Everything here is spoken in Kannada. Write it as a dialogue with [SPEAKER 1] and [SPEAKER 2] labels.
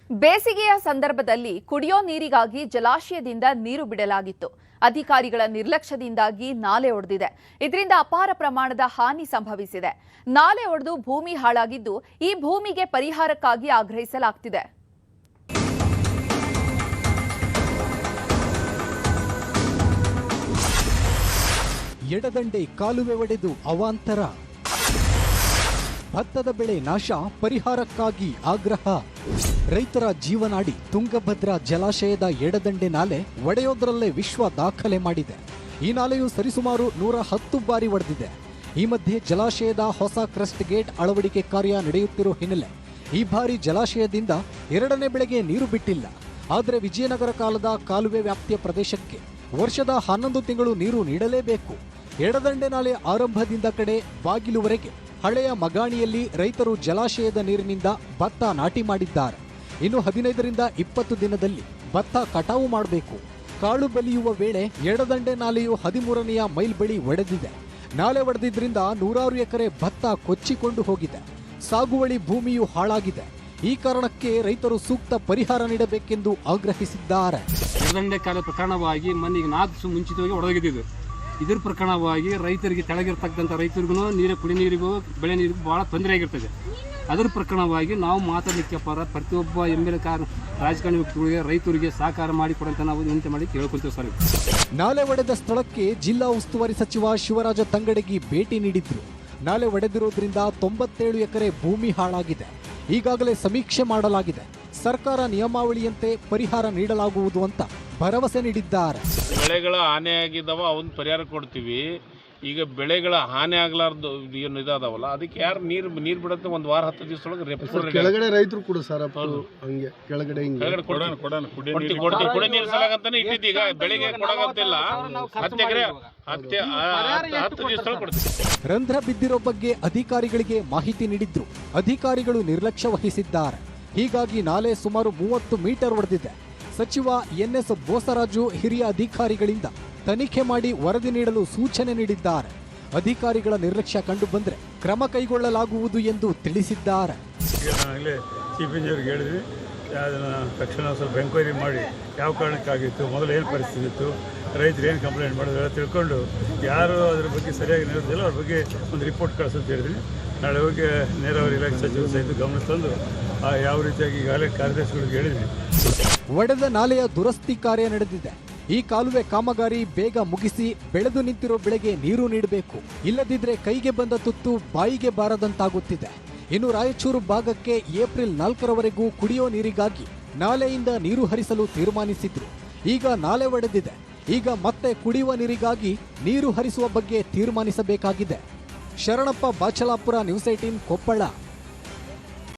[SPEAKER 1] ಬೇಸಿಗೆಯ ಸಂದರ್ಭದಲ್ಲಿ ಕುಡಿಯೋ ನೀರಿಗಾಗಿ ಜಲಾಶಯದಿಂದ ನೀರು ಬಿಡಲಾಗಿತ್ತು. ಅಧಿಕಾರಿಗಳ ನಿರ್ಲಕ್ಷ್ಯದಿಂದಾಗಿ ನಾಲೆ ಒಡೆದಿದೆ. ಇದರಿಂದ ಅಪಾರ ಪ್ರಮಾಣದ ಹಾನಿ ಸಂಭವಿಸಿದೆ. ನಾಲೆ ಒಡೆದು ಭೂಮಿ ಹಾಳಾಗಿದ್ದು, ಈ ಭೂಮಿಗೆ ಪರಿಹಾರಕ್ಕಾಗಿ ಆಗ್ರಹಿಸಲಾಗುತ್ತಿದೆ.
[SPEAKER 2] ಎಡದಂಡೆ ಕಾಲುವೆ ಒಡೆದು ಅವಾಂತರ, ಭತ್ತದ ಬೆಳೆ ನಾಶ, ಪರಿಹಾರಕ್ಕಾಗಿ ಆಗ್ರಹ. ರೈತರ ಜೀವನಾಡಿ ತುಂಗಭದ್ರಾ ಜಲಾಶಯದ ಎಡದಂಡೆ ನಾಲೆ ಒಡೆಯೋದ್ರಲ್ಲೇ ವಿಶ್ವ ದಾಖಲೆ ಮಾಡಿದೆ. ಈ ನಾಲೆಯು ಸರಿಸುಮಾರು 110 ಬಾರಿ ಒಡೆದಿದೆ. ಈ ಮಧ್ಯೆ ಜಲಾಶಯದ ಹೊಸ ಕ್ರಸ್ಟ್ ಗೇಟ್ ಅಳವಡಿಕೆ ಕಾರ್ಯ ನಡೆಯುತ್ತಿರೋ ಹಿನ್ನೆಲೆ ಈ ಬಾರಿ ಜಲಾಶಯದಿಂದ ಎರಡನೇ ಬೆಳೆಗೆ ನೀರು ಬಿಟ್ಟಿಲ್ಲ. ಆದರೆ ವಿಜಯನಗರ ಕಾಲದ ಕಾಲುವೆ ವ್ಯಾಪ್ತಿಯ ಪ್ರದೇಶಕ್ಕೆ ವರ್ಷದ 11 ತಿಂಗಳು ನೀರು ನೀಡಲೇಬೇಕು. ಎಡದಂಡೆ ನಾಲೆ ಆರಂಭದಿಂದ ಕಡೆ ಬಾಗಿಲುವರೆಗೆ ಹಳೆಯ ಮಗಾಣಿಯಲ್ಲಿ ರೈತರು ಜಲಾಶಯದ ನೀರಿನಿಂದ ಭತ್ತ ನಾಟಿ ಮಾಡಿದ್ದಾರೆ. ಇನ್ನು 15ರಿಂದ 20 ದಿನದಲ್ಲಿ ಭತ್ತ ಕಟಾವು ಮಾಡಬೇಕು. ಕಾಳು ಬಲಿಯುವ ವೇಳೆ ಎಡದಂಡೆ ನಾಲೆಯು 13ನೆಯ ಮೈಲ್ ಬಳಿ ಒಡೆದಿದೆ. ನಾಲೆ ಒಡೆದಿದ್ರಿಂದ 100 ಎಕರೆ ಭತ್ತ ಕೊಚ್ಚಿಕೊಂಡು ಹೋಗಿದೆ. ಸಾಗುವಳಿ ಭೂಮಿಯೂ ಹಾಳಾಗಿದೆ. ಈ ಕಾರಣಕ್ಕೆ ರೈತರು ಸೂಕ್ತ ಪರಿಹಾರ ನೀಡಬೇಕೆಂದು ಆಗ್ರಹಿಸಿದ್ದಾರೆ.
[SPEAKER 3] ಎಡದಂಡೆ ಕಾಲ ಪ್ರಕರಣವಾಗಿ ಮನೆಗೆ 4 ದಿವಸ ಮುಂಚಿತವಾಗಿ ಒಡೆದೋಗಿದ್ದು. ಇದ್ರ ಪ್ರಕರಣವಾಗಿ ರೈತರಿಗೆ ಕೆಳಗಿರ್ತಕ್ಕಂಥ ರೈತರಿಗೂ ಕುಡಿ ನೀರಿಗೂ ಬೆಳೆ ನೀರಿಗೂ ಭಾಳ ತೊಂದರೆ ಆಗಿರ್ತದೆ. ಅದರ ಪ್ರಕರಣವಾಗಿ ನಾವು ಮಾತಾಡಲಿಕ್ಕೆ ಪ್ರತಿಯೊಬ್ಬ MLA ರಾಜಕಾರಣಿ ವ್ಯಕ್ತಿಗಳಿಗೆ ರೈತರಿಗೆ ಸಹಕಾರ ಮಾಡಿಕೊಡಂತ ನಾವು ವಿನಂತಿ ಮಾಡಿ ಕೇಳ್ಕೊಳ್ತೇವೆ ಸರ್.
[SPEAKER 2] ನಾಲೆ ಒಡೆದ ಸ್ಥಳಕ್ಕೆ ಜಿಲ್ಲಾ ಉಸ್ತುವಾರಿ ಸಚಿವ ಶಿವರಾಜ ತಂಗಡಗಿ ಭೇಟಿ ನೀಡಿದ್ರು. ನಾಲೆ ಒಡೆದಿರೋದ್ರಿಂದ 97 ಎಕರೆ ಭೂಮಿ ಹಾಳಾಗಿದೆ. ಈಗಾಗಲೇ ಸಮೀಕ್ಷೆ ಮಾಡಲಾಗಿದೆ. ಸರ್ಕಾರ ನಿಯಮಾವಳಿಯಂತೆ ಪರಿಹಾರ ನೀಡಲಾಗುವುದು ಅಂತ ಭರವಸೆ ನೀಡಿದ್ದಾರೆ.
[SPEAKER 4] ಬೆಳೆಗಳ ಹಾನಿ ಆಗಿದ್ದಾವ ಅವನ್ನ ಪರಿಹಾರ ಕೊಡ್ತೀವಿ. ಈಗ ಬೆಳೆಗಳ ಹಾನಿ ಆಗ್ಲಾರ್ದು ಏನು ಇದಾದವಲ್ಲ ಅದಕ್ಕೆ ಯಾರು ನೀರು ಬಿಡುತ್ತೆ 1 ವಾರ 10 ದಿವಸದೊಳಗೆ
[SPEAKER 5] ಕೆಳಗಡೆ ರೈತರು ಕೂಡ ಸರ್ ಹಂಗೆ ಕೆಳಗಡೆ
[SPEAKER 4] ಕುಡಿ ನೀರು ಸಲಗಂತಾನೆ ಇಟ್ಟಿದ್ದು. ಈಗ ಬೆಳೆಗೆ ಕೊಡಗಂತಿಲ್ಲ 10 ಎಕರೆ 10 ದಿವಸದೊಳಗೆ ಕೊಡ್ತೀವಿ.
[SPEAKER 2] ರಂಧ್ರ ಬಿದ್ದಿರೋ ಬಗ್ಗೆ ಅಧಿಕಾರಿಗಳಿಗೆ ಮಾಹಿತಿ ನೀಡಿದ್ರು. ಅಧಿಕಾರಿಗಳು ನಿರ್ಲಕ್ಷ್ಯ ವಹಿಸಿದ್ದಾರೆ. ಹೀಗಾಗಿ ನಾಲೆ ಸುಮಾರು 30 ಮೀಟರ್ ಒಡೆದಿದೆ. ಸಚಿವ NS ಬೋಸರಾಜು ಹಿರಿಯ ಅಧಿಕಾರಿಗಳಿಂದ ತನಿಖೆ ಮಾಡಿ ವರದಿ ನೀಡಲು ಸೂಚನೆ ನೀಡಿದ್ದಾರೆ. ಅಧಿಕಾರಿಗಳ ನಿರ್ಲಕ್ಷ್ಯ ಕಂಡು ಬಂದರೆ ಕ್ರಮ ಕೈಗೊಳ್ಳಲಾಗುವುದು ಎಂದು ತಿಳಿಸಿದ್ದಾರೆ.
[SPEAKER 6] ಚೀಫ್ ಇಂಜಿನಿಯರ್ಗೆ ಹೇಳಿದ್ವಿ, ಅದನ್ನು ತಕ್ಷಣ ಸ್ವಲ್ಪ ಎಂಕ್ವೈರಿ ಮಾಡಿ ಯಾವ ಕಾರಣಕ್ಕಾಗಿತ್ತು, ಮೊದಲು ಏನು ಪರಿಸ್ಥಿತಿ ಇತ್ತು, ರೈತರು ಏನು ಕಂಪ್ಲೇಂಟ್ ಮಾಡಿದ್ರೆ ತಿಳ್ಕೊಂಡು ಯಾರು ಅದ್ರ ಬಗ್ಗೆ ಸರಿಯಾಗಿ ನಿರ್ವಹಿಸಿಲ್ಲ ಅವ್ರ ಬಗ್ಗೆ ಒಂದು ರಿಪೋರ್ಟ್ ಕಳಿಸೋದು ಹೇಳಿದ್ವಿ. ನಾಳೆ ಹೋಗಿ ನೀರಾವರಿ ಇಲಾಖೆ ಸಚಿವರು ಸಹಿತ ಗಮನ ತಂದು ಯಾವ ರೀತಿಯಾಗಿ ಈಗಾಗಲೇ ಕಾರ್ಯದರ್ಶಿಗಳಿಗೆ ಹೇಳಿದ್ವಿ.
[SPEAKER 2] ಒಡೆದ ನಾಲೆಯ ದುರಸ್ತಿ ಕಾರ್ಯ ನಡೆದಿದೆ. ಈ ಕಾಲುವೆ ಕಾಮಗಾರಿ ಬೇಗ ಮುಗಿಸಿ ಬೆಳೆದು ನಿಂತಿರೋ ಬೆಳೆಗೆ ನೀರು ನೀಡಬೇಕು. ಇಲ್ಲದಿದ್ರೆ ಕೈಗೆ ಬಂದ ತುತ್ತು ಬಾಯಿಗೆ ಬಾರದಂತಾಗುತ್ತಿದೆ. ಇನ್ನು ರಾಯಚೂರು ಭಾಗಕ್ಕೆ ಏಪ್ರಿಲ್ 4ರವರೆಗೂ ಕುಡಿಯೋ ನೀರಿಗಾಗಿ ನಾಲೆಯಿಂದ ನೀರು ಹರಿಸಲು ತೀರ್ಮಾನಿಸಿದ್ರು. ಈಗ ನಾಲೆ ಒಡೆದಿದೆ. ಈಗ ಮತ್ತೆ ಕುಡಿಯುವ ನೀರಿಗಾಗಿ ನೀರು ಹರಿಸುವ ಬಗ್ಗೆ ತೀರ್ಮಾನಿಸಬೇಕಾಗಿದೆ. ಶರಣಪ್ಪ ಬಾಚಲಾಪುರ, ನ್ಯೂಸ್ 18 ಕೊಪ್ಪಳ.